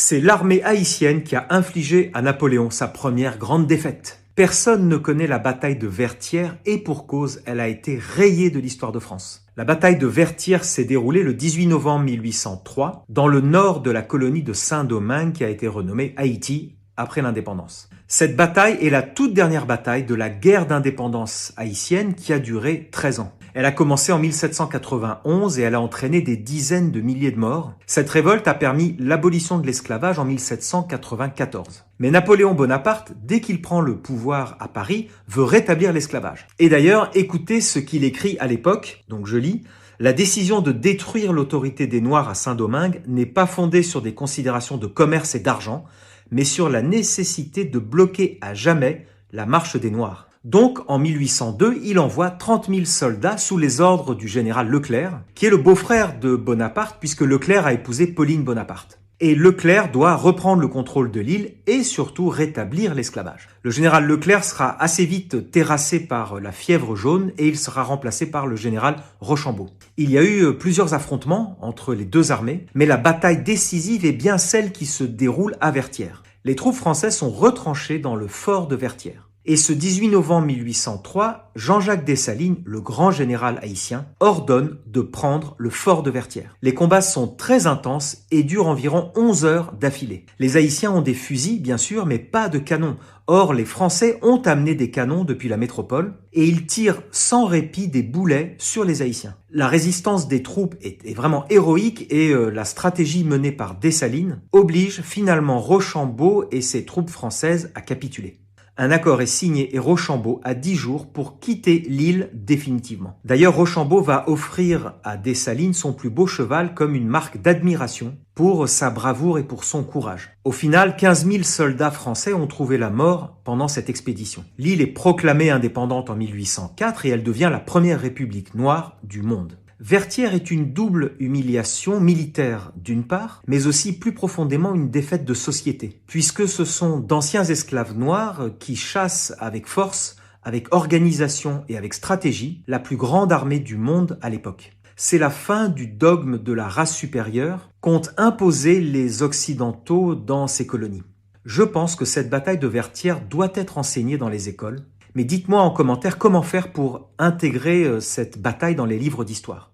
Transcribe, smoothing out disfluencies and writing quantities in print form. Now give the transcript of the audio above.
C'est l'armée haïtienne qui a infligé à Napoléon sa première grande défaite. Personne ne connaît la bataille de Vertières et pour cause, elle a été rayée de l'histoire de France. La bataille de Vertières s'est déroulée le 18 novembre 1803 dans le nord de la colonie de Saint-Domingue qui a été renommée Haïti après l'indépendance. Cette bataille est la toute dernière bataille de la guerre d'indépendance haïtienne qui a duré 13 ans. Elle a commencé en 1791 et elle a entraîné des dizaines de milliers de morts. Cette révolte a permis l'abolition de l'esclavage en 1794. Mais Napoléon Bonaparte, dès qu'il prend le pouvoir à Paris, veut rétablir l'esclavage. Et d'ailleurs, écoutez ce qu'il écrit à l'époque, donc je lis: « La décision de détruire l'autorité des Noirs à Saint-Domingue n'est pas fondée sur des considérations de commerce et d'argent, mais sur la nécessité de bloquer à jamais la marche des Noirs. » Donc, en 1802, il envoie 30 000 soldats sous les ordres du général Leclerc, qui est le beau-frère de Bonaparte, puisque Leclerc a épousé Pauline Bonaparte. Et Leclerc doit reprendre le contrôle de l'île et surtout rétablir l'esclavage. Le général Leclerc sera assez vite terrassé par la fièvre jaune et il sera remplacé par le général Rochambeau. Il y a eu plusieurs affrontements entre les deux armées, mais la bataille décisive est bien celle qui se déroule à Vertières. Les troupes françaises sont retranchées dans le fort de Vertières. Et ce 18 novembre 1803, Jean-Jacques Dessalines, le grand général haïtien, ordonne de prendre le fort de Vertières. Les combats sont très intenses et durent environ 11 heures d'affilée. Les Haïtiens ont des fusils, bien sûr, mais pas de canons. Or, les Français ont amené des canons depuis la métropole et ils tirent sans répit des boulets sur les Haïtiens. La résistance des troupes est vraiment héroïque et la stratégie menée par Dessalines oblige finalement Rochambeau et ses troupes françaises à capituler. Un accord est signé et Rochambeau a 10 jours pour quitter l'île définitivement. D'ailleurs, Rochambeau va offrir à Dessalines son plus beau cheval comme une marque d'admiration pour sa bravoure et pour son courage. Au final, 15 000 soldats français ont trouvé la mort pendant cette expédition. L'île est proclamée indépendante en 1804 et elle devient la première république noire du monde. Vertières est une double humiliation militaire d'une part, mais aussi plus profondément une défaite de société, puisque ce sont d'anciens esclaves noirs qui chassent avec force, avec organisation et avec stratégie la plus grande armée du monde à l'époque. C'est la fin du dogme de la race supérieure qu'ont imposé les Occidentaux dans ces colonies. Je pense que cette bataille de Vertières doit être enseignée dans les écoles, mais dites-moi en commentaire comment faire pour intégrer cette bataille dans les livres d'histoire.